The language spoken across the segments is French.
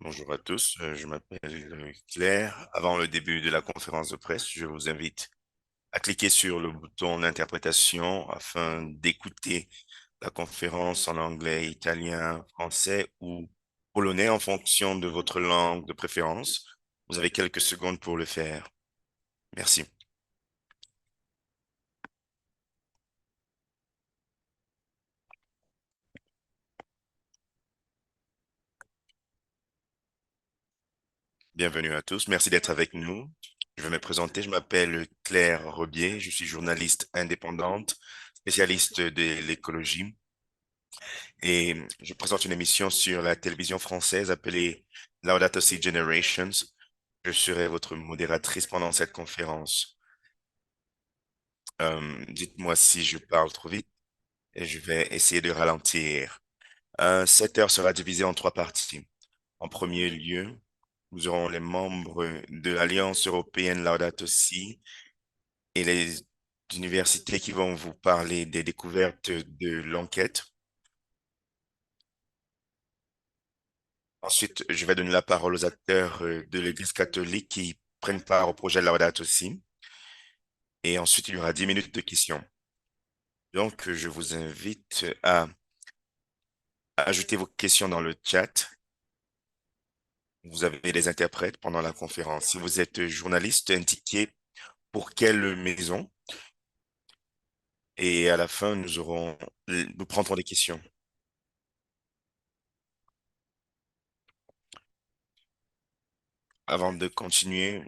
Bonjour à tous, je m'appelle Claire. Avant le début de la conférence de presse, je vous invite à cliquer sur le bouton d'interprétation afin d'écouter la conférence en anglais, italien, français ou polonais en fonction de votre langue de préférence. Vous avez quelques secondes pour le faire. Merci. Bienvenue à tous. Merci d'être avec nous. Je vais me présenter. Je m'appelle Claire Rebier. Je suis journaliste indépendante, spécialiste de l'écologie. Et je présente une émission sur la télévision française appelée Laudato Si Generations. Je serai votre modératrice pendant cette conférence. Dites-moi si je parle trop vite et je vais essayer de ralentir. Cette heure sera divisée en trois parties. En premier lieu, nous aurons les membres de l'Alliance européenne Laudato Si et les universités qui vont vous parler des découvertes de l'enquête. Ensuite, je vais donner la parole aux acteurs de l'Église catholique qui prennent part au projet Laudato Si. Et ensuite, il y aura 10 minutes de questions. Donc, je vous invite à ajouter vos questions dans le chat. Vous avez les interprètes pendant la conférence. Si vous êtes journaliste, indiquez pour quelle maison. Et à la fin, nous prendrons des questions. Avant de continuer,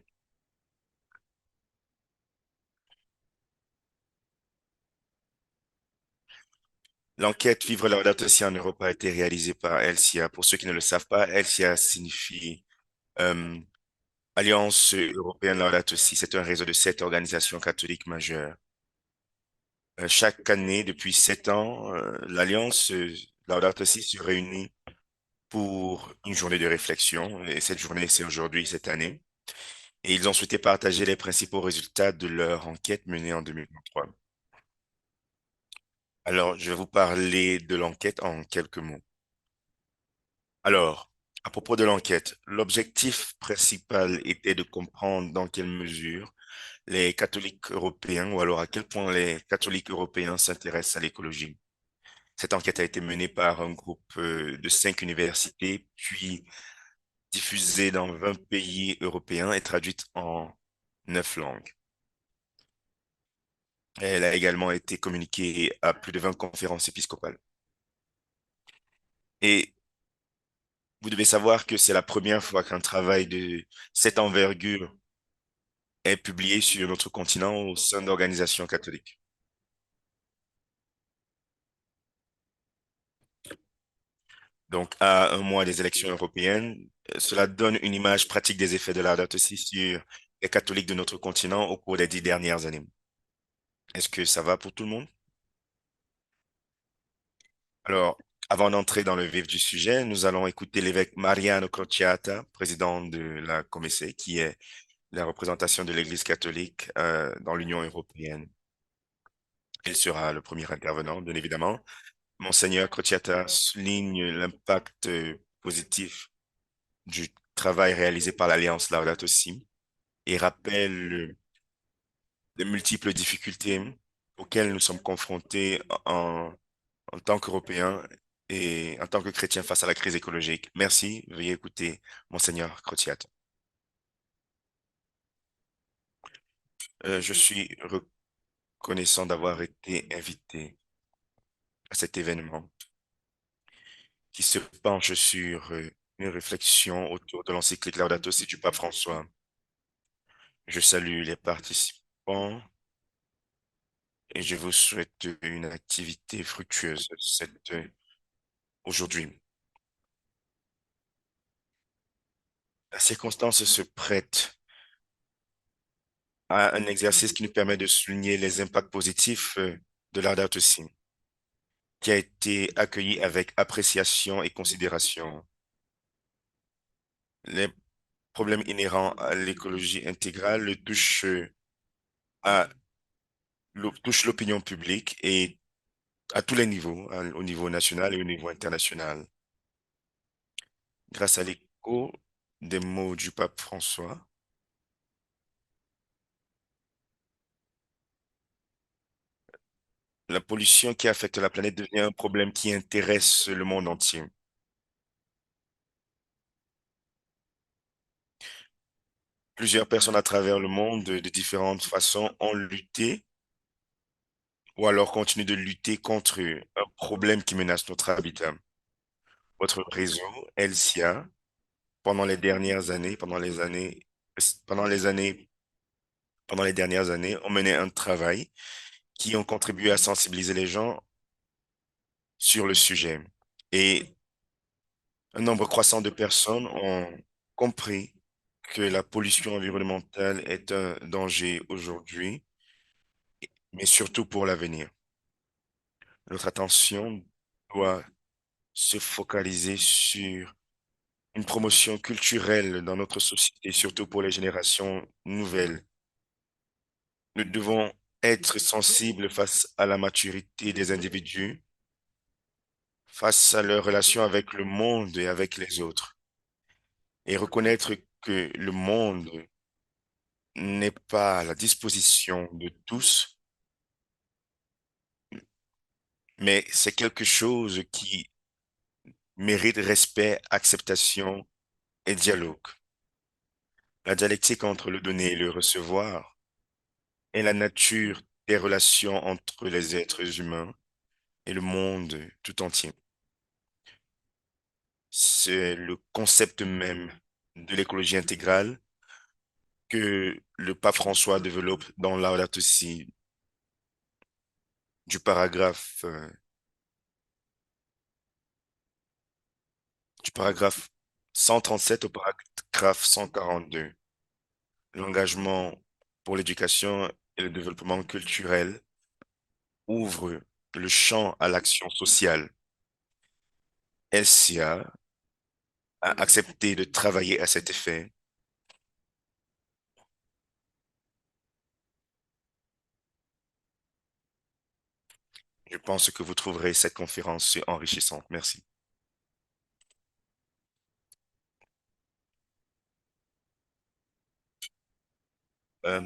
l'enquête Vivre Laudato Si en Europe a été réalisée par LCA. Pour ceux qui ne le savent pas, LCA signifie euh, Alliance européenne Laudato Si. C'est un réseau de 7 organisations catholiques majeures. Chaque année, depuis 7 ans, l'Alliance Laudato Si se réunit pour une journée de réflexion. Et cette journée, c'est aujourd'hui, cette année. Et ils ont souhaité partager les principaux résultats de leur enquête menée en 2023. Alors, je vais vous parler de l'enquête en quelques mots. Alors, à propos de l'enquête, l'objectif principal était de comprendre dans quelle mesure les catholiques européens, ou alors à quel point les catholiques européens s'intéressent à l'écologie. Cette enquête a été menée par un groupe de 5 universités, puis diffusée dans 20 pays européens et traduite en 9 langues. Elle a également été communiquée à plus de 20 conférences épiscopales. Et vous devez savoir que c'est la première fois qu'un travail de cette envergure est publié sur notre continent au sein d'organisations catholiques. Donc, à un mois des élections européennes, cela donne une image pratique des effets de la date aussi sur les catholiques de notre continent au cours des 10 dernières années. Est-ce que ça va pour tout le monde? Alors, avant d'entrer dans le vif du sujet, nous allons écouter l'évêque Mariano Crociata, président de la COMECE, qui est la représentation de l'Église catholique dans l'Union européenne. Il sera le premier intervenant, bien évidemment. Monseigneur Crociata souligne l'impact positif du travail réalisé par l'Alliance Laudato Si et rappelle les multiples difficultés auxquelles nous sommes confrontés en tant qu'Européens et en tant que chrétiens face à la crise écologique. Merci. Veuillez écouter Monseigneur Crociat. Je suis reconnaissant d'avoir été invité à cet événement qui se penche sur une réflexion autour de l'encyclique Laudato Si du pape François. Je salue les participants et je vous souhaite une activité fructueuse aujourd'hui. La circonstance se prête à un exercice qui nous permet de souligner les impacts positifs de Laudato Si, qui a été accueilli avec appréciation et considération. Les problèmes inhérents à l'écologie intégrale à, touchent l'opinion publique et à tous les niveaux, hein, au niveau national et au niveau international. Grâce à l'écho des mots du pape François. La pollution qui affecte la planète devient un problème qui intéresse le monde entier. Plusieurs personnes à travers le monde, de différentes façons, ont lutté ou alors continuent de lutter contre un problème qui menace notre habitat. Votre réseau, Elsia, pendant les dernières années, pendant les années, pendant les dernières années, ont mené un travail qui ont contribué à sensibiliser les gens sur le sujet. Et un nombre croissant de personnes ont compris que la pollution environnementale est un danger aujourd'hui, mais surtout pour l'avenir. Notre attention doit se focaliser sur une promotion culturelle dans notre société, surtout pour les générations nouvelles. Nous devons être sensibles face à la maturité des individus, face à leur relation avec le monde et avec les autres, et reconnaître que le monde n'est pas à la disposition de tous, mais c'est quelque chose qui mérite respect, acceptation et dialogue. La dialectique entre le donner et le recevoir est la nature des relations entre les êtres humains et le monde tout entier. C'est le concept même de l'écologie intégrale que le pape François développe dans Laudato Si, du paragraphe, euh, du paragraphe 137 au paragraphe 142. L'engagement pour l'éducation et le développement culturel ouvre le champ à l'action sociale. LCA a accepté de travailler à cet effet. Je pense que vous trouverez cette conférence enrichissante. Merci.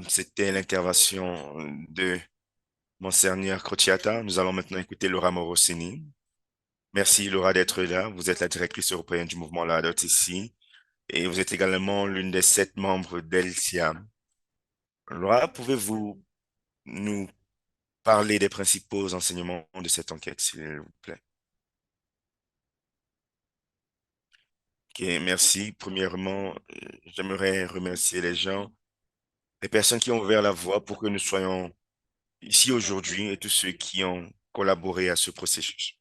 C'était l'intervention de Monseigneur Crociata. Nous allons maintenant écouter Laura Morosini. Merci Laura d'être là. Vous êtes la directrice européenne du mouvement Laudato Si et vous êtes également l'une des 7 membres d'ELSIA. Laura, pouvez-vous nous parler des principaux enseignements de cette enquête, s'il vous plaît? Ok, merci. Premièrement, j'aimerais remercier les gens, les personnes qui ont ouvert la voie pour que nous soyons ici aujourd'hui et tous ceux qui ont collaboré à ce processus.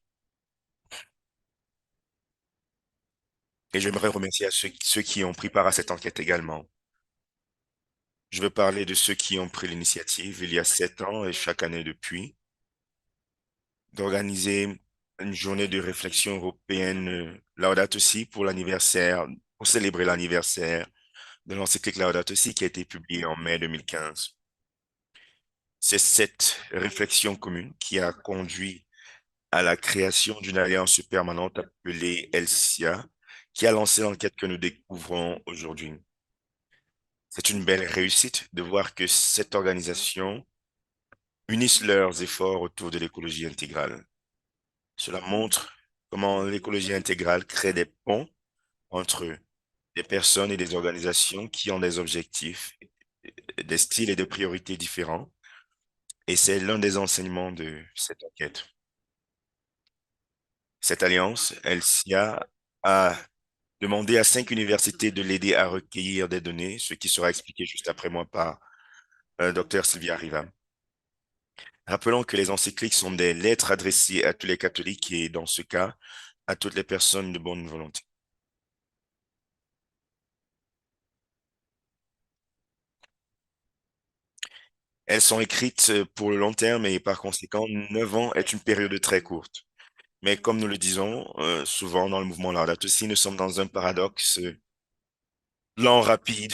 Et j'aimerais remercier à ceux qui ont pris part à cette enquête également. Je veux parler de ceux qui ont pris l'initiative il y a 7 ans et chaque année depuis d'organiser une journée de réflexion européenne Laudato Si pour l'anniversaire, pour célébrer l'anniversaire de l'encyclique Laudato Si qui a été publiée en mai 2015. C'est cette réflexion commune qui a conduit à la création d'une alliance permanente appelée ELSIA, qui a lancé l'enquête que nous découvrons aujourd'hui. C'est une belle réussite de voir que cette organisation unisse leurs efforts autour de l'écologie intégrale. Cela montre comment l'écologie intégrale crée des ponts entre des personnes et des organisations qui ont des objectifs, des styles et des priorités différents. Et c'est l'un des enseignements de cette enquête. Cette alliance, ELSIA, a demandé à 5 universités de l'aider à recueillir des données, ce qui sera expliqué juste après moi par Dr Sylvia Riva. Rappelons que les encycliques sont des lettres adressées à tous les catholiques et, dans ce cas, à toutes les personnes de bonne volonté. Elles sont écrites pour le long terme et par conséquent, 9 ans est une période très courte. Mais comme nous le disons souvent dans le mouvement Laudato Si, nous sommes dans un paradoxe lent, rapide,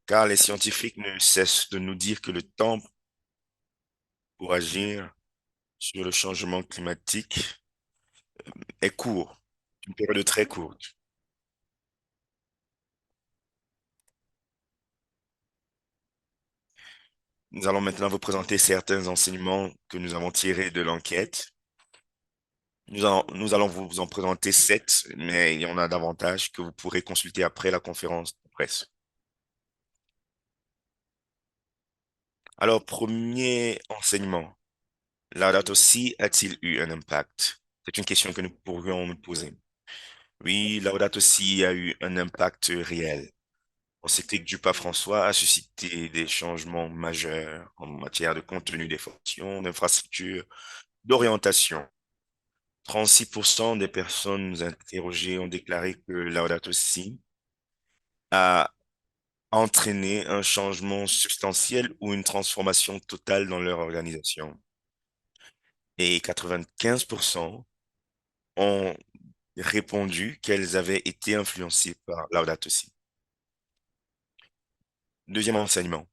car les scientifiques ne cessent de nous dire que le temps pour agir sur le changement climatique est court, une période très courte. Nous allons maintenant vous présenter certains enseignements que nous avons tirés de l'enquête. Nous allons vous en présenter sept, mais il y en a davantage que vous pourrez consulter après la conférence de presse. Alors, premier enseignement, la date aussi a-t-il eu un impact? C'est une question que nous pourrions nous poser. Oui, Laudato Si a eu un impact réel. On sait que du pape François a suscité des changements majeurs en matière de contenu des fonctions, d'infrastructure, d'orientation. 36% des personnes interrogées ont déclaré que Laudato Si a entraîné un changement substantiel ou une transformation totale dans leur organisation. Et 95% ont répondu qu'elles avaient été influencées par Laudato Si. Deuxième enseignement.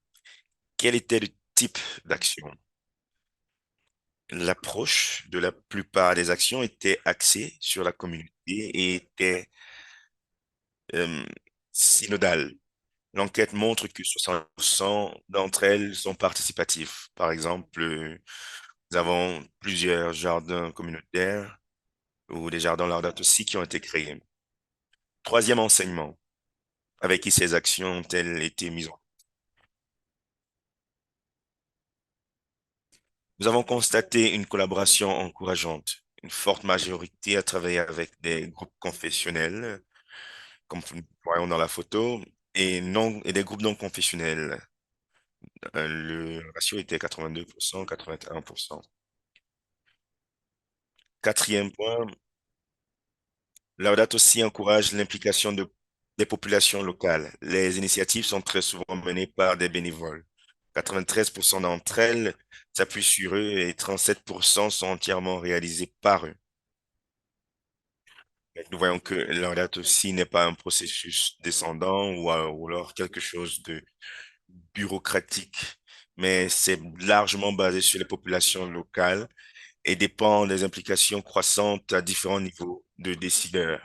Quel était le type d'action? L'approche de la plupart des actions était axée sur la communauté et était euh, synodale. L'enquête montre que 60% d'entre elles sont participatives. Par exemple, nous avons plusieurs jardins communautaires ou des jardins Laudato aussi qui ont été créés. Troisième enseignement, avec qui ces actions ont-elles été mises en... Nous avons constaté une collaboration encourageante. Une forte majorité a travaillé avec des groupes confessionnels, comme nous voyons dans la photo, et des groupes non confessionnels. Le ratio était 82%, 81%. Quatrième point, Laudato aussi encourage l'implication des populations locales. Les initiatives sont très souvent menées par des bénévoles. 93% d'entre elles s'appuient sur eux et 37% sont entièrement réalisées par eux. Donc, nous voyons que Laudato aussi n'est pas un processus descendant ou alors quelque chose de bureaucratique, mais c'est largement basé sur les populations locales et dépend des implications croissantes à différents niveaux de décideurs,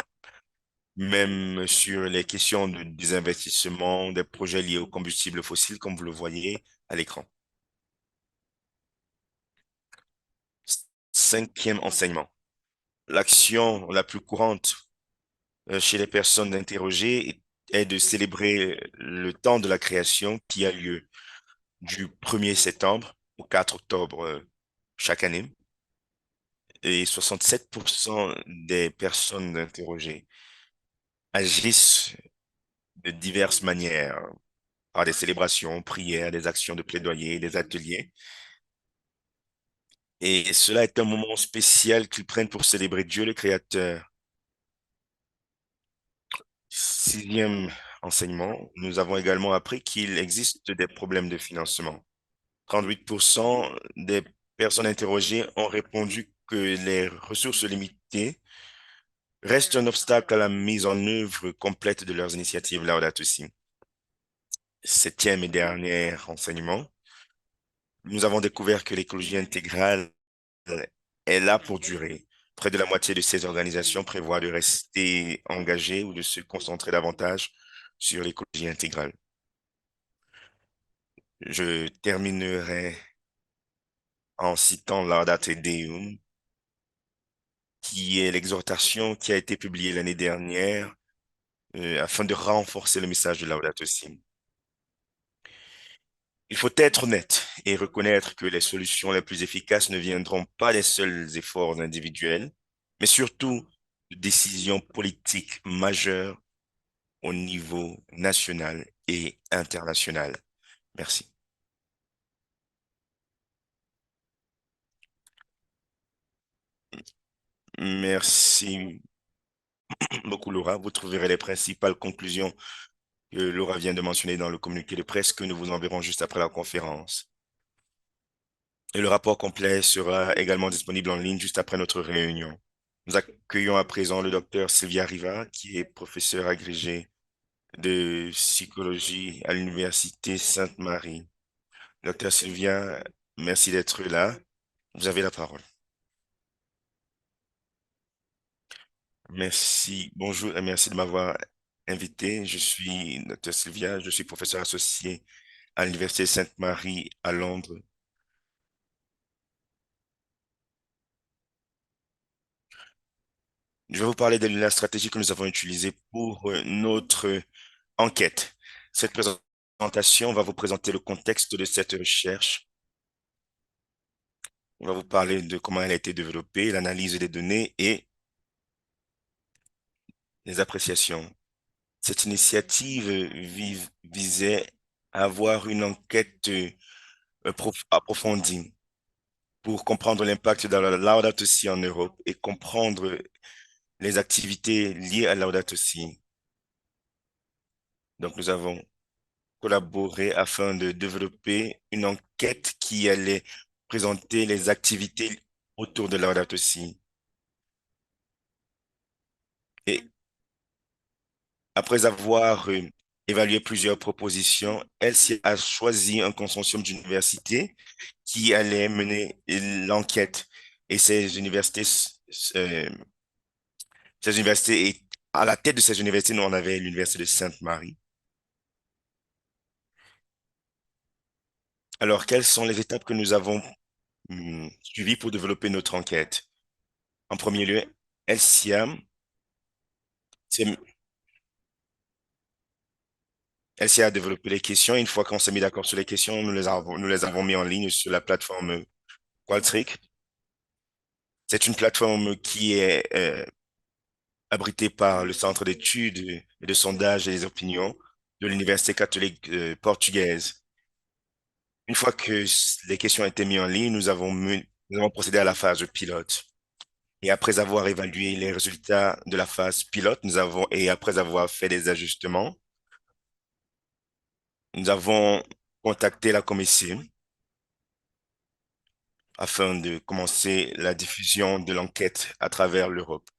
même sur les questions de désinvestissement des projets liés aux combustibles fossiles, comme vous le voyez à l'écran. Cinquième enseignement. L'action la plus courante chez les personnes interrogées est de célébrer le temps de la création qui a lieu du 1er septembre au 4 octobre chaque année. Et 67% des personnes interrogées agissent de diverses manières, par des célébrations, prières, des actions de plaidoyer, des ateliers. Et cela est un moment spécial qu'ils prennent pour célébrer Dieu le Créateur. Sixième enseignement, nous avons également appris qu'il existe des problèmes de financement. 38% des personnes interrogées ont répondu que les ressources limitées restent un obstacle à la mise en œuvre complète de leurs initiatives Laudato Si. Septième et dernier enseignement, nous avons découvert que l'écologie intégrale est là pour durer. Près de la moitié de ces organisations prévoient de rester engagées ou de se concentrer davantage sur l'écologie intégrale. Je terminerai en citant Laudate Deum, qui est l'exhortation qui a été publiée l'année dernière afin de renforcer le message de Laudato Si. Il faut être honnête et reconnaître que les solutions les plus efficaces ne viendront pas des seuls efforts individuels, mais surtout de décisions politiques majeures au niveau national et international. Merci. Merci beaucoup, Laura. Vous trouverez les principales conclusions que Laura vient de mentionner dans le communiqué de presse que nous vous enverrons juste après la conférence. Et le rapport complet sera également disponible en ligne juste après notre réunion. Nous accueillons à présent le docteur Sylvia Riva, qui est professeur agrégé de psychologie à l'Université Sainte-Marie. Docteur Sylvia, merci d'être là. Vous avez la parole. Merci. Bonjour et merci de m'avoir invité. Je suis Dr. Sylvia, je suis professeur associé à l'Université Sainte-Marie à Londres. Je vais vous parler de la stratégie que nous avons utilisée pour notre enquête. Cette présentation va vous présenter le contexte de cette recherche. On va vous parler de comment elle a été développée, l'analyse des données et les appréciations. Cette initiative visait à avoir une enquête approfondie pour comprendre l'impact de la Laudato Si en Europe et comprendre les activités liées à Laudato Si. Donc, nous avons collaboré afin de développer une enquête qui allait présenter les activités autour de Laudato Si. Et après avoir évalué plusieurs propositions, a choisi un consortium d'universités qui allait mener l'enquête. Et euh, ces universités, et à la tête de ces universités, nous, on avait l'université de Sainte-Marie. Alors, quelles sont les étapes que nous avons suivies pour développer notre enquête? En premier lieu, LCIAM, c'est- LCA a développé les questions. Une fois qu'on s'est mis d'accord sur les questions, nous les avons mis en ligne sur la plateforme Qualtrics. C'est une plateforme qui est abritée par le Centre d'études et de sondage et des opinions de l'Université catholique portugaise. Une fois que les questions ont été mises en ligne, nous avons procédé à la phase pilote. Et après avoir évalué les résultats de la phase pilote, et après avoir fait des ajustements, nous avons contacté la commission afin de commencer la diffusion de l'enquête à travers l'Europe.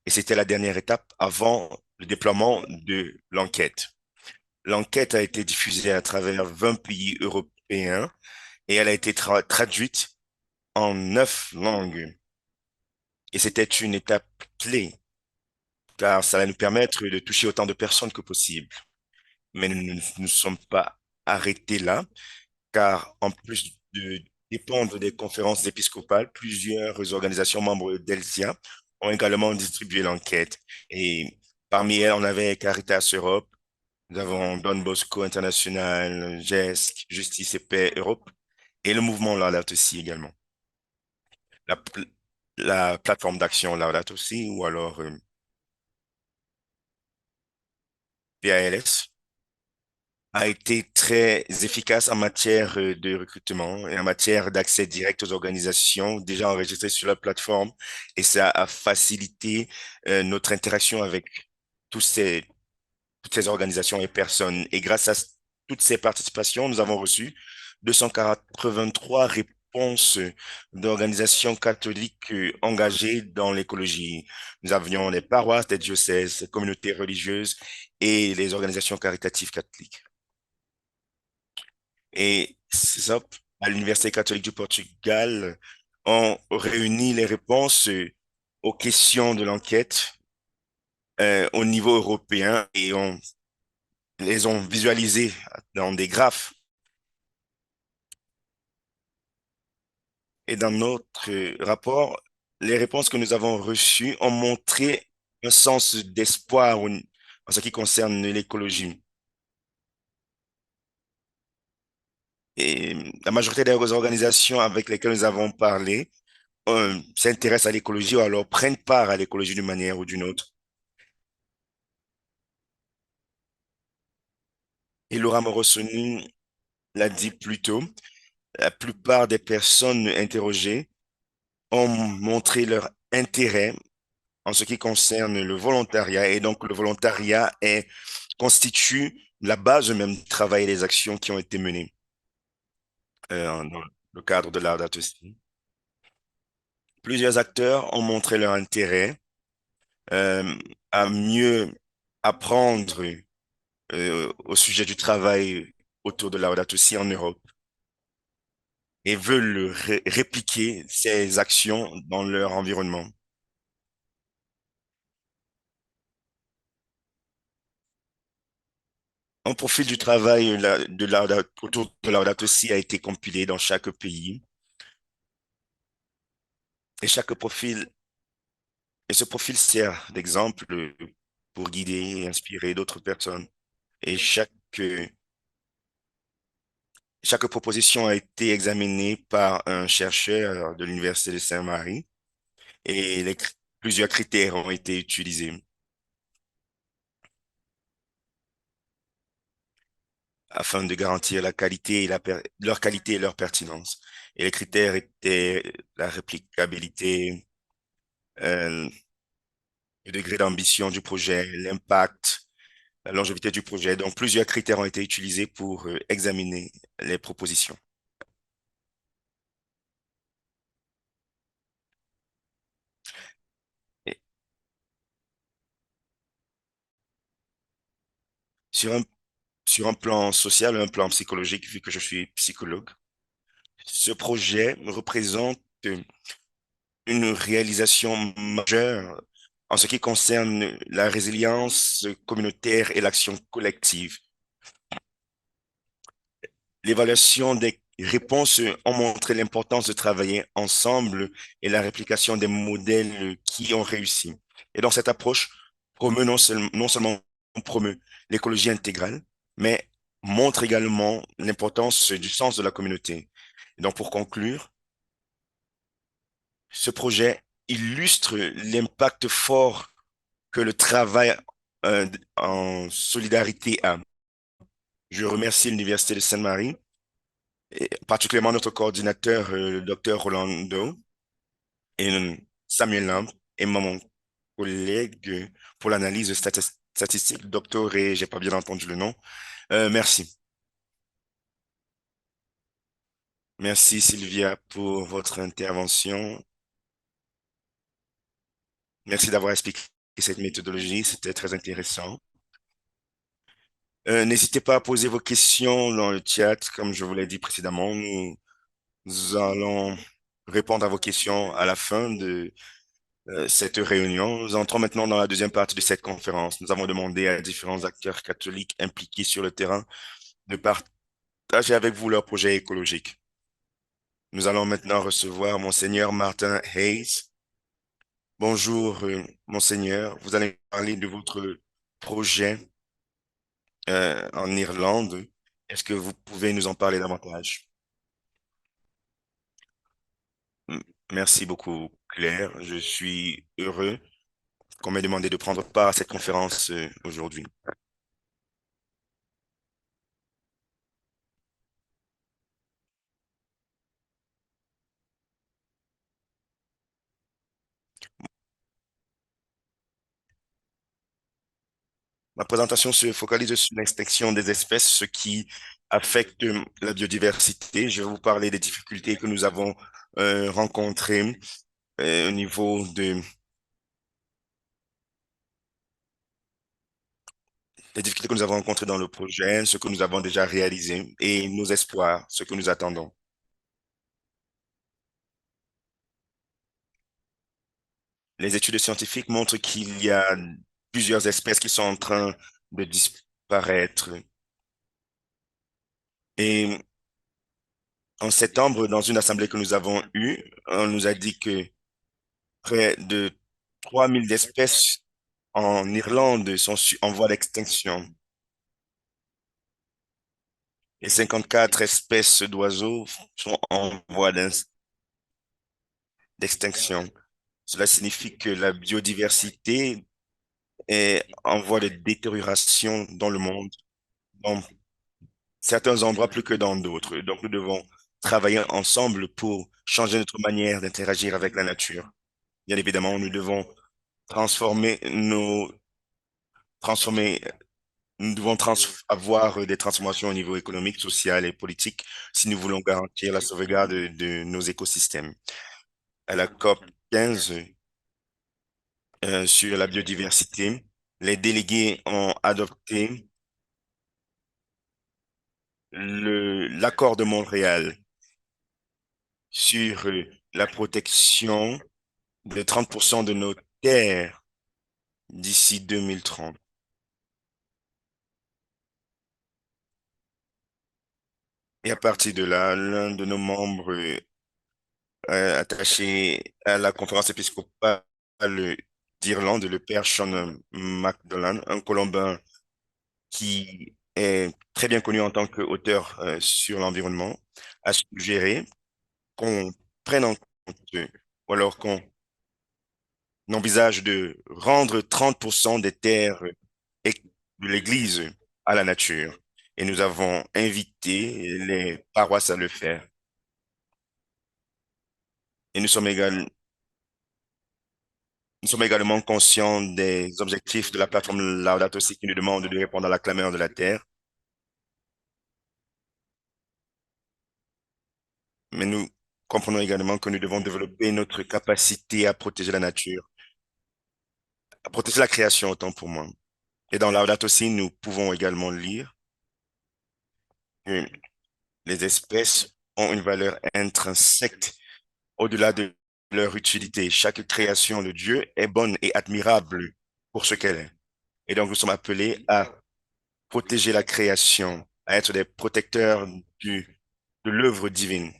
Et c'était la dernière étape avant le déploiement de l'enquête. L'enquête a été diffusée à travers 20 pays européens et elle a été traduite en 9 langues. Et c'était une étape clé, car ça va nous permettre de toucher autant de personnes que possible. Mais nous ne nous sommes pas arrêtés là, car en plus de dépendre des conférences épiscopales, plusieurs organisations membres d'ELSIA ont également distribué l'enquête. Et parmi elles, on avait Caritas Europe, nous avons Don Bosco International, GESC, Justice et Paix Europe, et le mouvement Laudato aussi également. La, pl- la plateforme d'action Laudato aussi, ou alors PALS, a été très efficace en matière de recrutement et en matière d'accès direct aux organisations déjà enregistrées sur la plateforme. Et ça a facilité notre interaction avec tous ces, toutes ces organisations et personnes. Et grâce à toutes ces participations, nous avons reçu 283 réponses d'organisations catholiques engagées dans l'écologie. Nous avions les paroisses, des diocèses, les communautés religieuses et les organisations caritatives catholiques. Et c'est ça, à l'Université catholique du Portugal, on réunit les réponses aux questions de l'enquête au niveau européen et on les ont visualisées dans des graphes. Et dans notre rapport, les réponses que nous avons reçues ont montré un sens d'espoir en ce qui concerne l'écologie. Et la majorité des organisations avec lesquelles nous avons parlé s'intéressent à l'écologie ou alors prennent part à l'écologie d'une manière ou d'une autre. Et Laura Morosoni l'a dit plus tôt, la plupart des personnes interrogées ont montré leur intérêt en ce qui concerne le volontariat. Et donc, le volontariat constitue la base même du travail et des actions qui ont été menées dans le cadre de l'art aussi. Plusieurs acteurs ont montré leur intérêt euh, à mieux apprendre au sujet du travail autour de l'art aussi en Europe et veulent répliquer ces actions dans leur environnement. Un profil du travail autour de Laudato Si a été compilé dans chaque pays et chaque profil, et ce profil sert d'exemple pour guider et inspirer d'autres personnes. Et chaque proposition a été examinée par un chercheur de l'Université de Saint-Marie et plusieurs critères ont été utilisés afin de garantir la qualité et leur qualité et leur pertinence. Et les critères étaient la réplicabilité, euh, le degré d'ambition du projet, l'impact, la longévité du projet. Donc, plusieurs critères ont été utilisés pour examiner les propositions. Et sur un, sur un plan social, un plan psychologique, vu que je suis psychologue, ce projet représente une réalisation majeure en ce qui concerne la résilience communautaire et l'action collective. L'évaluation des réponses ont montré l'importance de travailler ensemble et la réplication des modèles qui ont réussi. Et dans cette approche, non seulement promeut l'écologie intégrale, mais montre également l'importance du sens de la communauté. Et donc, pour conclure, ce projet illustre l'impact fort que le travail en solidarité a. Je remercie l'Université de Sainte-Marie et particulièrement notre coordinateur, le docteur Rolando, et Samuel Lamb, et mon collègue pour l'analyse statistique, docteur, et j'ai pas bien entendu le nom. Merci. Merci Sylvia pour votre intervention. Merci d'avoir expliqué cette méthodologie, c'était très intéressant. N'hésitez pas à poser vos questions dans le chat, comme je vous l'ai dit précédemment. Nous allons répondre à vos questions à la fin de cette réunion. Nous entrons maintenant dans la deuxième partie de cette conférence. Nous avons demandé à différents acteurs catholiques impliqués sur le terrain de partager avec vous leurs projets écologiques. Nous allons maintenant recevoir Monseigneur Martin Hayes. Bonjour, Monseigneur. Vous allez parler de votre projet en Irlande. Est-ce que vous pouvez nous en parler davantage? M- Merci beaucoup, Claire. Je suis heureux qu'on m'ait demandé de prendre part à cette conférence aujourd'hui. Ma présentation se focalise sur l'extinction des espèces, ce qui affecte la biodiversité. Je vais vous parler des difficultés que nous avons rencontrées au niveau des difficultés que nous avons rencontrées dans le projet, ce que nous avons déjà réalisé et nos espoirs, ce que nous attendons. Les études scientifiques montrent qu'il y a plusieurs espèces qui sont en train de disparaître. Et en septembre, dans une assemblée que nous avons eue, on nous a dit que près de 3000 espèces en Irlande sont en voie d'extinction et 54 espèces d'oiseaux sont en voie d'extinction. Cela signifie que la biodiversité est en voie de détérioration dans le monde, dans certains endroits plus que dans d'autres. Donc, nous devons travailler ensemble pour changer notre manière d'interagir avec la nature. Bien évidemment, nous devons transformer nos, transformer Nous devons avoir des transformations au niveau économique, social et politique si nous voulons garantir la sauvegarde de nos écosystèmes. À la COP 15 sur la biodiversité, les délégués ont adopté l'accord de Montréal sur la protection de 30% de nos terres d'ici 2030. Et à partir de là, l'un de nos membres attaché à la conférence épiscopale d'Irlande, le père Sean MacDonald, un Colombin qui est très bien connu en tant qu'auteur sur l'environnement, a suggéré qu'on prenne en compte ou alors qu'on envisage de rendre 30% des terres de l'Église à la nature. Et nous avons invité les paroisses à le faire. Et nous sommes également conscients des objectifs de la plateforme Laudato Si qui nous demande de répondre à la clameur de la terre. Mais nous comprenons également que nous devons développer notre capacité à protéger la nature, à protéger la création autant pour moi. Et dans Laudato Si, nous pouvons également lire que les espèces ont une valeur intrinsèque au-delà de leur utilité. Chaque création de Dieu est bonne et admirable pour ce qu'elle est. Et donc, nous sommes appelés à protéger la création, à être des protecteurs de l'œuvre divine.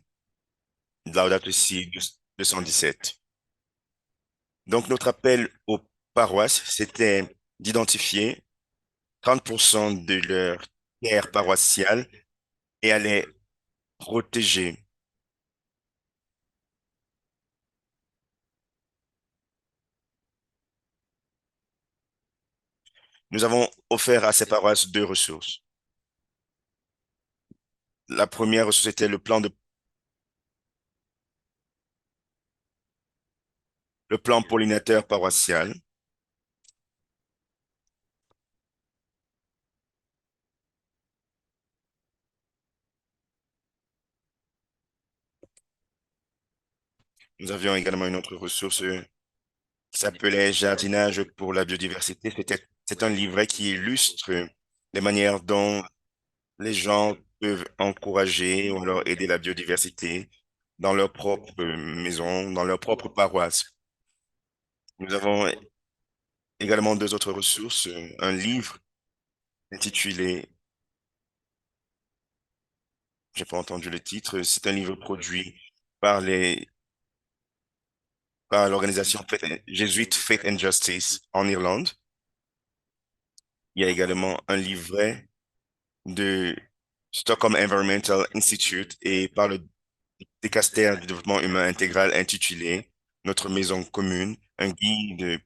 Laudato Si 217. Donc, notre appel aux paroisses, c'était d'identifier 30% de leur terre paroissiale et à les protéger. Nous avons offert à ces paroisses deux ressources. La première ressource était le plan pollinateur paroissial. Nous avions également une autre ressource qui s'appelait Jardinage pour la biodiversité. C'est un livret qui illustre les manières dont les gens peuvent encourager ou alors aider la biodiversité dans leur propre maison, dans leur propre paroisse. Nous avons également deux autres ressources, un livre intitulé, j'ai pas entendu le titre, c'est un livre produit par par l'organisation jésuite Faith and Justice en Irlande. Il y a également un livret de Stockholm Environmental Institute et par le Dicaster du développement humain intégral intitulé Notre maison commune, un guide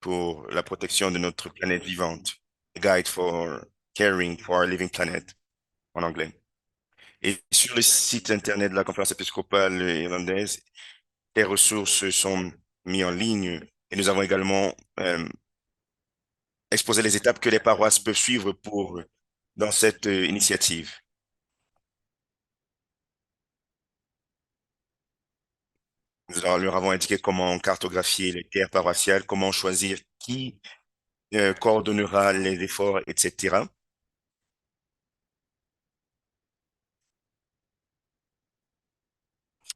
pour la protection de notre planète vivante. A Guide for Caring for Our Living Planet en anglais. Et sur le site internet de la conférence épiscopale irlandaise, les ressources sont mises en ligne et nous avons également exposé les étapes que les paroisses peuvent suivre dans cette initiative. Leur avons indiqué comment cartographier les terres paroissiales, comment choisir qui coordonnera les efforts, etc.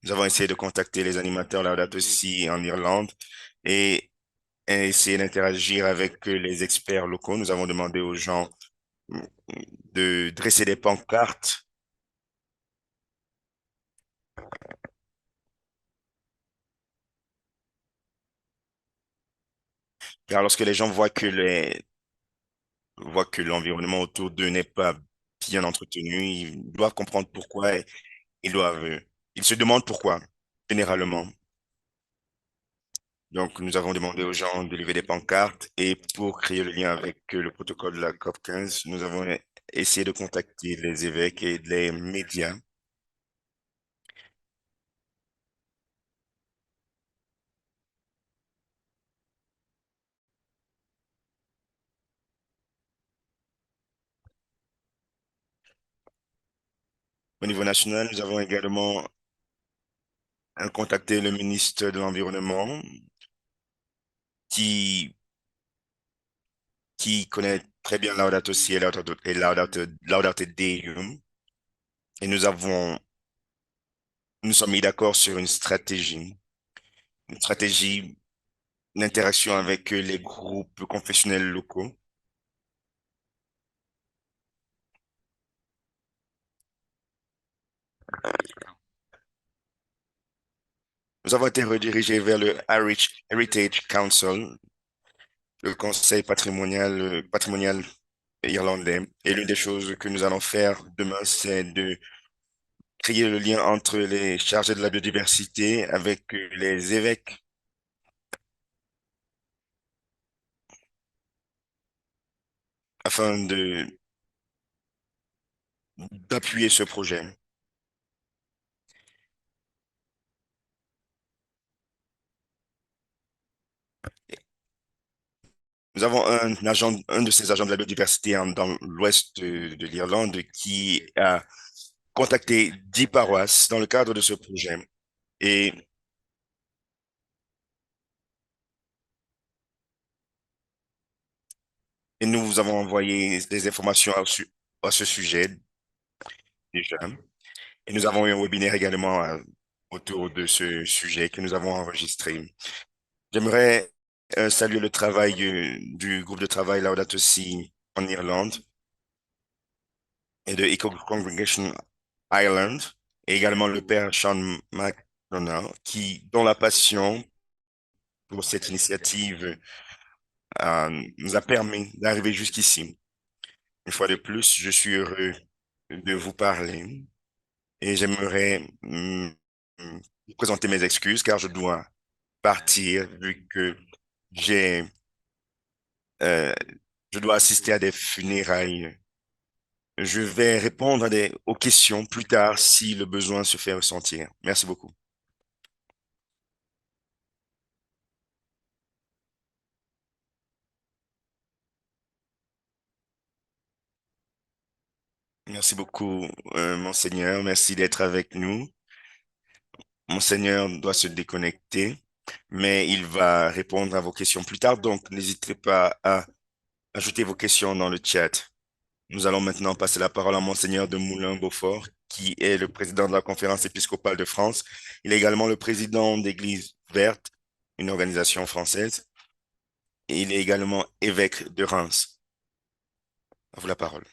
Nous avons essayé de contacter les animateurs Laudato Si en Irlande et essayer d'interagir avec les experts locaux. Nous avons demandé aux gens de dresser des pancartes, car lorsque les gens voient que l'environnement autour d'eux n'est pas bien entretenu, ils doivent comprendre pourquoi et ils doivent, ils se demandent pourquoi, généralement. Donc, nous avons demandé aux gens de lever des pancartes et pour créer le lien avec le protocole de la COP15, nous avons essayé de contacter les évêques et les médias. Au niveau national, nous avons également contacté le ministre de l'Environnement qui, qui connaît très bien Laudato Si et Laudate Deum. Et nous sommes mis d'accord sur une stratégie d'interaction avec les groupes confessionnels locaux. Nous avons été redirigés vers le Heritage Council, le conseil patrimonial irlandais. Et l'une des choses que nous allons faire demain, c'est de créer le lien entre les chargés de la biodiversité avec les évêques afin d'appuyer ce projet. Nous avons un de ces agents de la biodiversité dans l'ouest de l'Irlande qui a contacté 10 paroisses dans le cadre de ce projet. Et, et nous vous avons envoyé des informations à ce sujet déjà. Et nous avons eu un webinaire également autour de ce sujet que nous avons enregistré. J'aimerais saluer le travail du groupe de travail Laudato Si en Irlande et de Eco Congregation Ireland et également le père Sean McDonough dont la passion pour cette initiative nous a permis d'arriver jusqu'ici. Une fois de plus, je suis heureux de vous parler et j'aimerais vous présenter mes excuses car je dois partir vu que j'ai, euh, je dois assister à des funérailles. Je vais répondre aux questions plus tard si le besoin se fait ressentir. Merci beaucoup. Merci beaucoup, Monseigneur. Merci d'être avec nous. Monseigneur doit se déconnecter, mais il va répondre à vos questions plus tard. Donc, n'hésitez pas à ajouter vos questions dans le chat. Nous allons maintenant passer la parole à Monseigneur de Moulin-Beaufort, qui est le président de la Conférence épiscopale de France. Il est également le président d'Église verte, une organisation française, et il est également évêque de Reims. À vous la parole.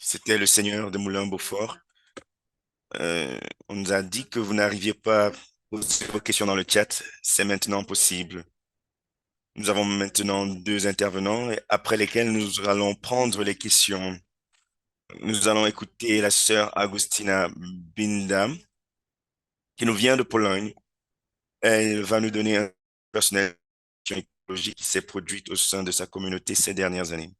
C'était le seigneur de Moulin-Beaufort. Euh, on nous a dit que vous n'arriviez pas à poser vos questions dans le chat. C'est maintenant possible. Nous avons maintenant deux intervenants après lesquels nous allons prendre les questions. Nous allons écouter la sœur Agustina Bindam, qui nous vient de Pologne. Elle va nous donner un personnel écologique qui s'est produite au sein de sa communauté ces dernières années.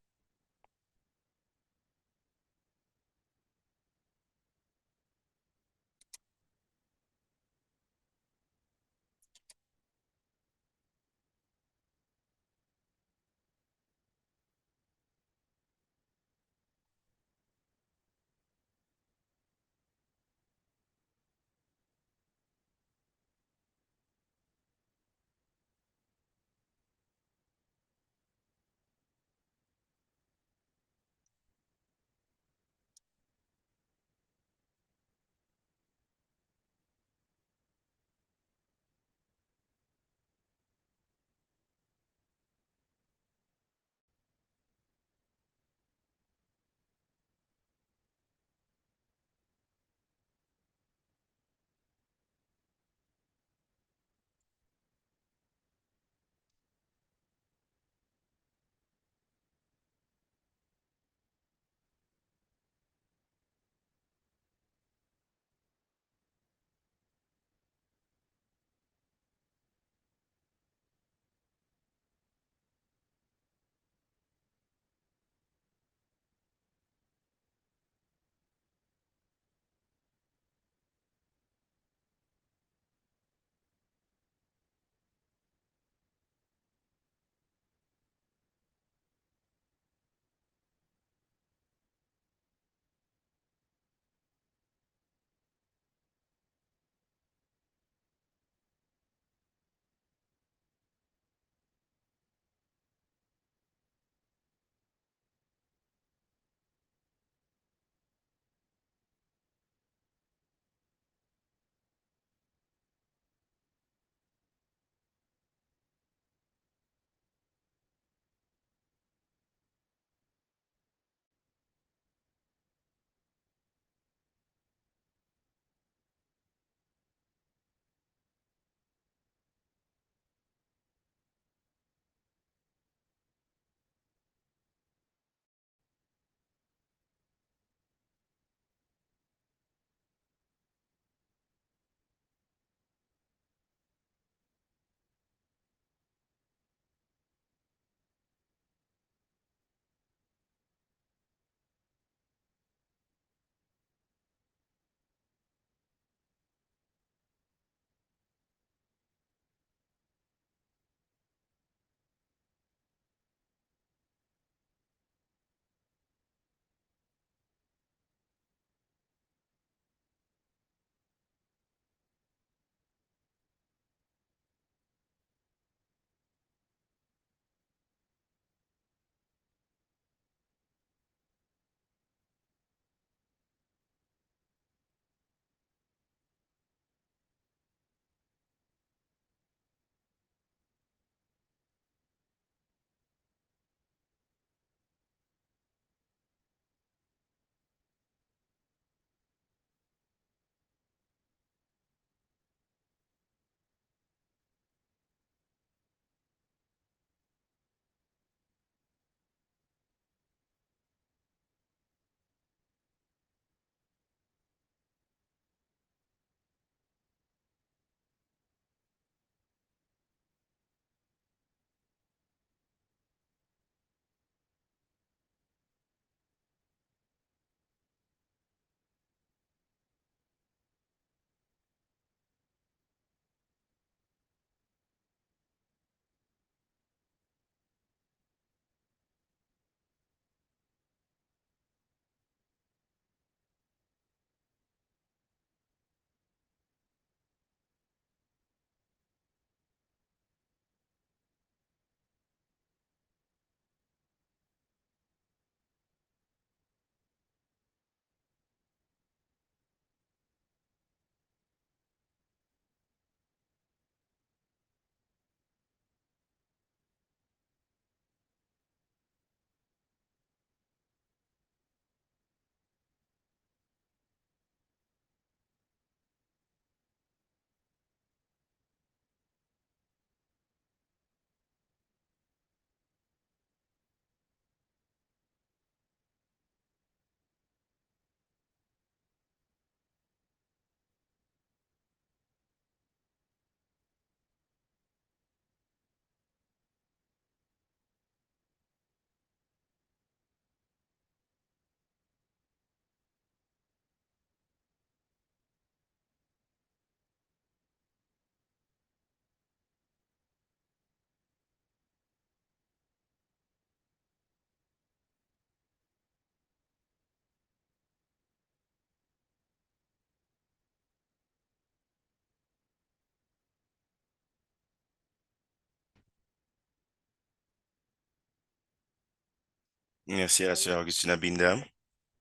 Merci à la sœur Augustina Binda.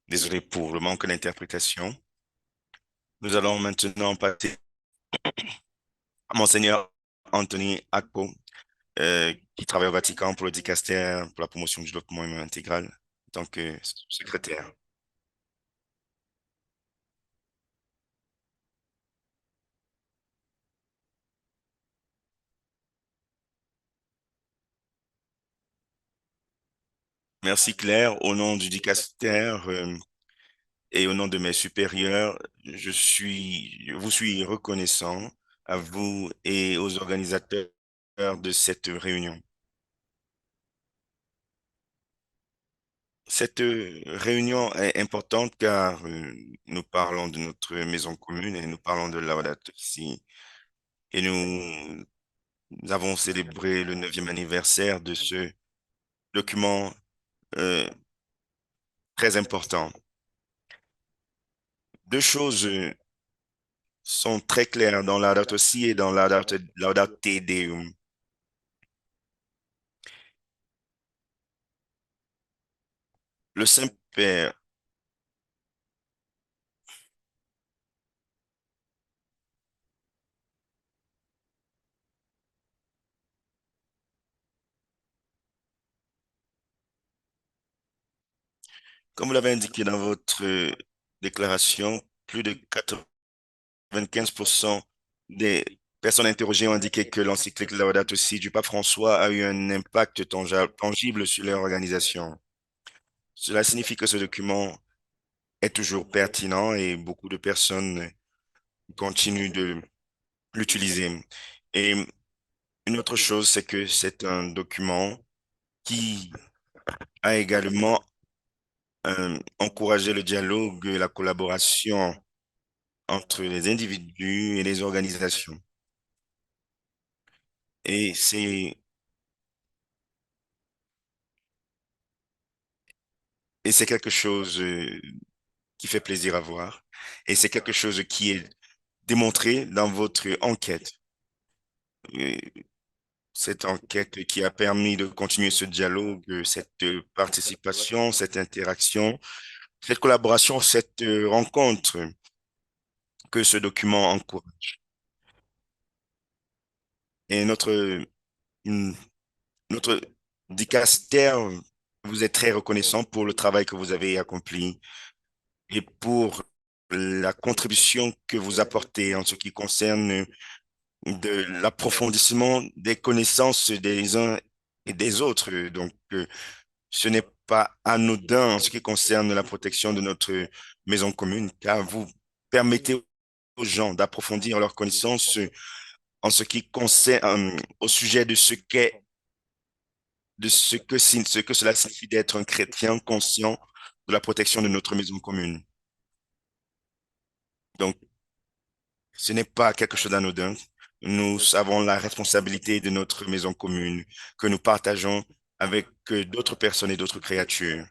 Désolé pour le manque d'interprétation. Nous allons maintenant passer à Monseigneur Anthony Akpo, qui travaille au Vatican pour le dicaster pour la promotion du développement humain intégral, en tant que secrétaire. Merci Claire. Au nom du dicaster et au nom de mes supérieurs, vous suis reconnaissant à vous et aux organisateurs de cette réunion. Cette réunion est importante car nous parlons de notre maison commune et nous parlons de Laudato Si. Et nous avons célébré le 9e anniversaire de ce document euh, très important. Deux choses sont très claires dans Laudato Si et dans Laudate Deum. Le Saint-Père, comme vous l'avez indiqué dans votre déclaration, plus de 95% des personnes interrogées ont indiqué que l'encyclique Laudato Si du pape François a eu un impact tangible sur leur organisation. Cela signifie que ce document est toujours pertinent et beaucoup de personnes continuent de l'utiliser. Et une autre chose, c'est que c'est un document qui a également encouragé le dialogue et la collaboration entre les individus et les organisations. Et c'est quelque chose qui fait plaisir à voir. Et c'est quelque chose qui est démontré dans votre enquête. Euh, Cette enquête qui a permis de continuer ce dialogue, cette participation, cette interaction, cette collaboration, cette rencontre que ce document encourage. Et hum, notre dicaster vous est très reconnaissant pour le travail que vous avez accompli et pour la contribution que vous apportez en ce qui concerne de l'approfondissement des connaissances des uns et des autres. Donc, ce n'est pas anodin en ce qui concerne la protection de notre maison commune, car vous permettez aux gens d'approfondir leurs connaissances en ce qui concerne au sujet de ce que cela signifie d'être un chrétien conscient de la protection de notre maison commune. Donc, ce n'est pas quelque chose d'anodin. Nous avons la responsabilité de notre maison commune que nous partageons avec d'autres personnes et d'autres créatures.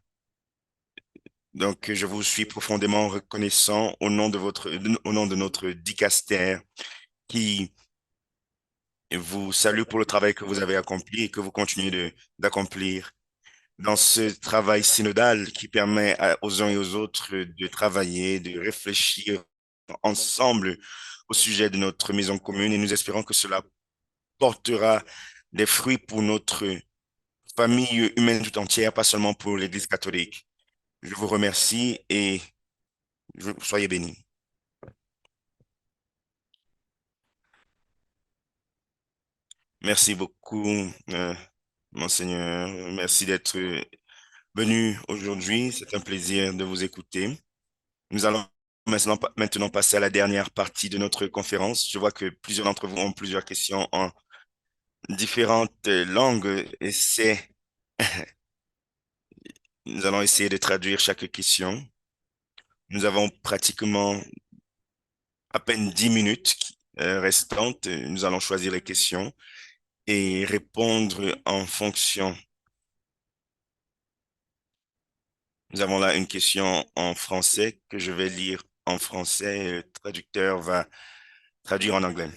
Donc, je vous suis profondément reconnaissant au nom de notre dicaster qui vous salue pour le travail que vous avez accompli et que vous continuez d'accomplir dans ce travail synodal qui permet aux uns et aux autres de travailler, de réfléchir ensemble au sujet de notre maison commune et nous espérons que cela portera des fruits pour notre famille humaine tout entière, pas seulement pour l'Église catholique. Je vous remercie et soyez bénis. Merci beaucoup, Monseigneur. Merci d'être venu aujourd'hui. C'est un plaisir de vous écouter. Nous allons maintenant passer à la dernière partie de notre conférence. Je vois que plusieurs d'entre vous ont plusieurs questions en différentes langues et nous allons essayer de traduire chaque question. Nous avons pratiquement à peine 10 minutes restantes. Nous allons choisir les questions et répondre en fonction. Nous avons là une question en français que je vais lire en français et le traducteur va traduire en anglais.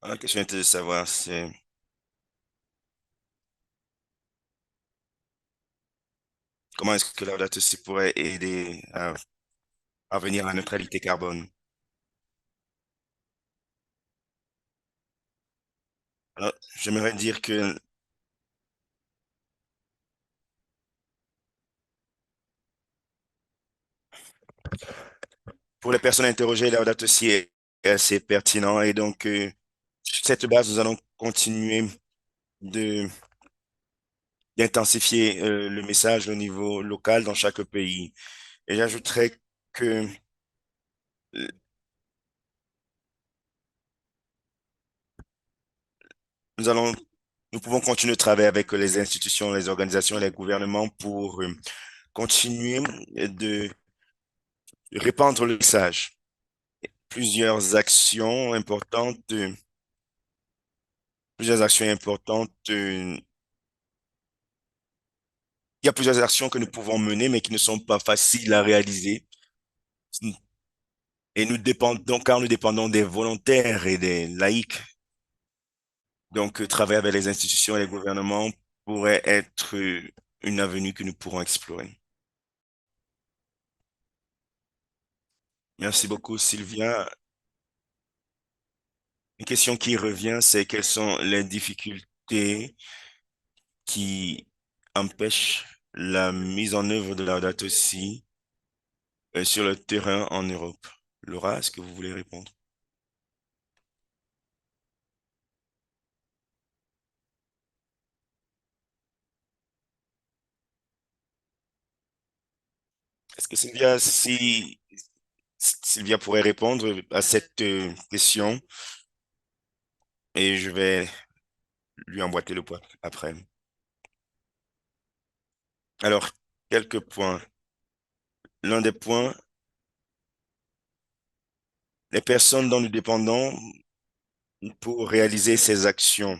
La question était de savoir comment est-ce que la date aussi pourrait aider à venir à la neutralité carbone. Alors, j'aimerais dire que pour les personnes interrogées, la date aussi est assez pertinent et donc sur cette base, nous allons continuer de d'intensifier le message au niveau local dans chaque pays. Et j'ajouterais que euh, nous allons, nous pouvons continuer de travailler avec les institutions, les organisations et les gouvernements pour continuer de répandre le message. Plusieurs actions importantes, plusieurs actions importantes. Il y a plusieurs actions que nous pouvons mener, mais qui ne sont pas faciles à réaliser. Et nous dépendons, car nous dépendons des volontaires et des laïcs. Donc, travailler avec les institutions et les gouvernements pourrait être une avenue que nous pourrons explorer. Merci beaucoup, Sylvia. Une question qui revient, c'est quelles sont les difficultés qui empêchent la mise en œuvre de la date aussi sur le terrain en Europe? Laura, est-ce que vous voulez répondre? Est-ce que Sylvia pourrait répondre à cette question et je vais lui emboîter le poids après. Alors, quelques points. L'un des points, les personnes dont nous dépendons pour réaliser ces actions,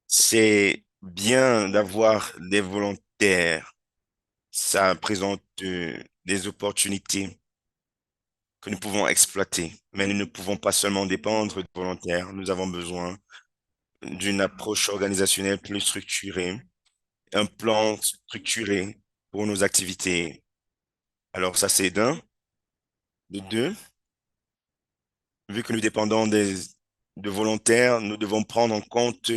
c'est bien d'avoir des volontaires. Ça présente des opportunités que nous pouvons exploiter, mais nous ne pouvons pas seulement dépendre de volontaires. Nous avons besoin d'une approche organisationnelle plus structurée, un plan structuré pour nos activités. Alors ça, c'est d'un. De deux, vu que nous dépendons de volontaires, nous devons prendre en compte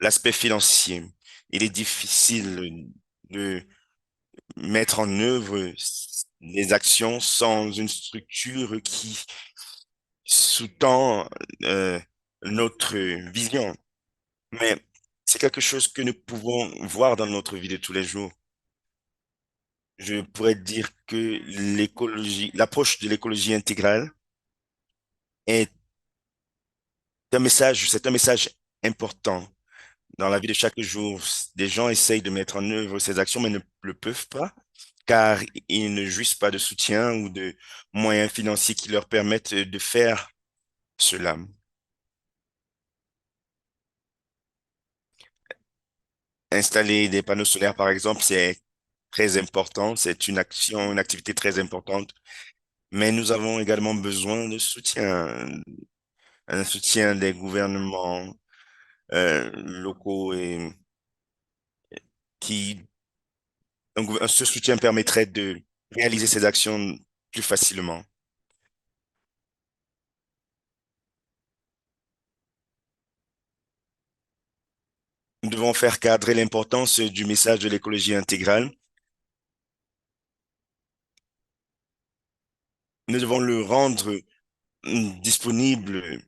l'aspect financier. Il est difficile de mettre en œuvre des actions sans une structure qui sous-tend euh, notre vision. Mais c'est quelque chose que nous pouvons voir dans notre vie de tous les jours. Je pourrais dire que l'approche de l'écologie intégrale est c'est un message important dans la vie de chaque jour. Des gens essayent de mettre en œuvre ces actions, mais ne le peuvent pas, car ils ne jouissent pas de soutien ou de moyens financiers qui leur permettent de faire cela. Installer des panneaux solaires, par exemple, c'est très important, c'est une action, une activité très importante, mais nous avons également besoin de soutien, un soutien des gouvernements locaux et qui, donc, ce soutien permettrait de réaliser ces actions plus facilement. Nous devons faire cadrer l'importance du message de l'écologie intégrale. Nous devons le rendre disponible.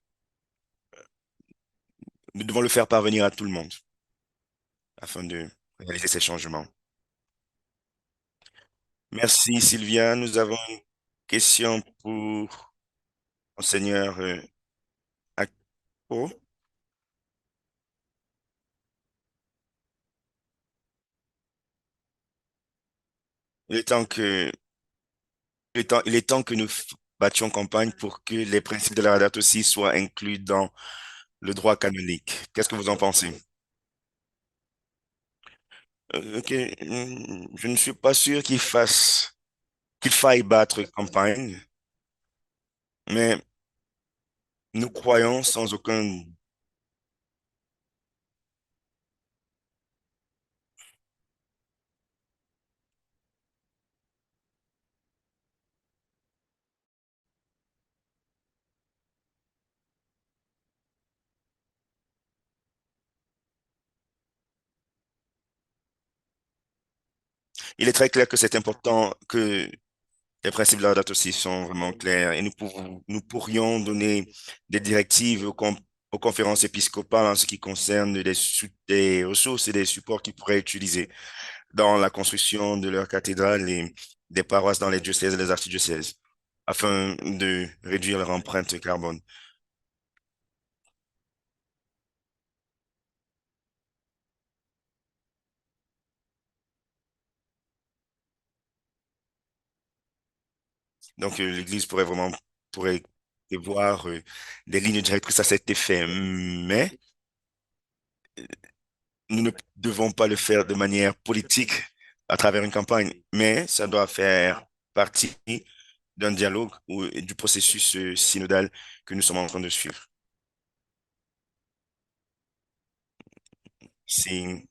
Nous devons le faire parvenir à tout le monde afin de réaliser ces changements. Merci Sylvia. Nous avons une question pour Monseigneur Akpo. Il est temps que, il est temps que nous battions campagne pour que les principes de la date aussi soient inclus dans le droit canonique. Qu'est-ce que vous en pensez? Ok, je ne suis pas sûr qu'il faille battre campagne, mais Nous croyons sans aucun... Il est très clair que c'est important que les principes de la date aussi sont vraiment clairs et nous pourrions donner des directives aux conférences épiscopales en ce qui concerne des ressources et des supports qu'ils pourraient utiliser dans la construction de leurs cathédrales et des paroisses dans les diocèses et les archidiocèses afin de réduire leur empreinte carbone. Donc, l'Église pourrait voir des lignes directrices à cet effet, mais nous ne devons pas le faire de manière politique à travers une campagne, mais ça doit faire partie d'un dialogue ou du processus synodal que nous sommes en train de suivre. C'est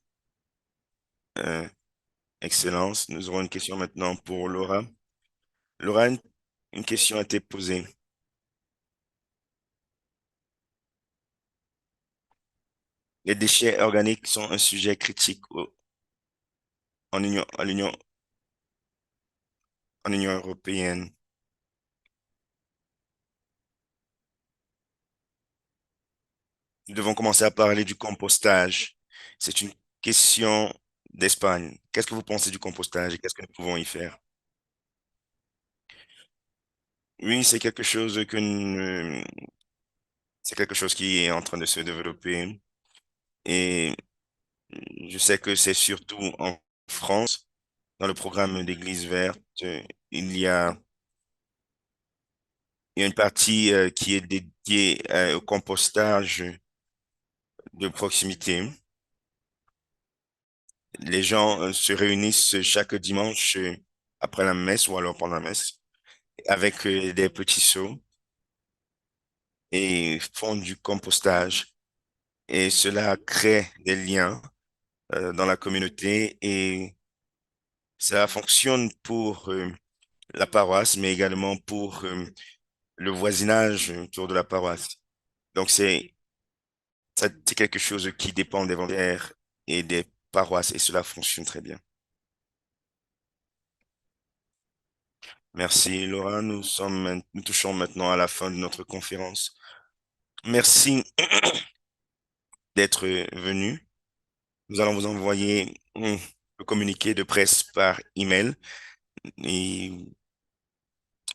excellence. Nous aurons une question maintenant pour Laura. Laura, une question a été posée. Les déchets organiques sont un sujet critique en en Union européenne. Nous devons commencer à parler du compostage. C'est une question d'Espagne. Qu'est-ce que vous pensez du compostage et qu'est-ce que nous pouvons y faire? Oui, c'est quelque chose qui est en train de se développer et je sais que c'est surtout en France, dans le programme d'Église verte, il y a, il y a une partie qui est dédiée au compostage de proximité. Les gens se réunissent chaque dimanche après la messe ou alors pendant la messe avec des petits seaux et font du compostage. Et cela crée des liens dans la communauté et ça fonctionne pour la paroisse, mais également pour le voisinage autour de la paroisse. Donc c'est quelque chose qui dépend des volontaires et des paroisses et cela fonctionne très bien. Merci Laura, nous touchons maintenant à la fin de notre conférence. Merci d'être venu. Nous allons vous envoyer le communiqué de presse par email et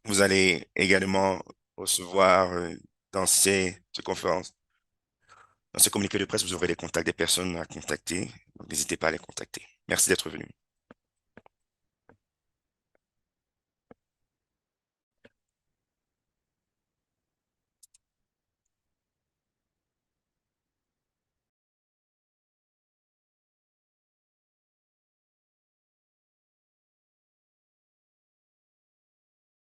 vous allez également recevoir cette conférence, dans ce communiqué de presse, vous aurez les contacts des personnes à contacter. Donc, n'hésitez pas à les contacter. Merci d'être venu.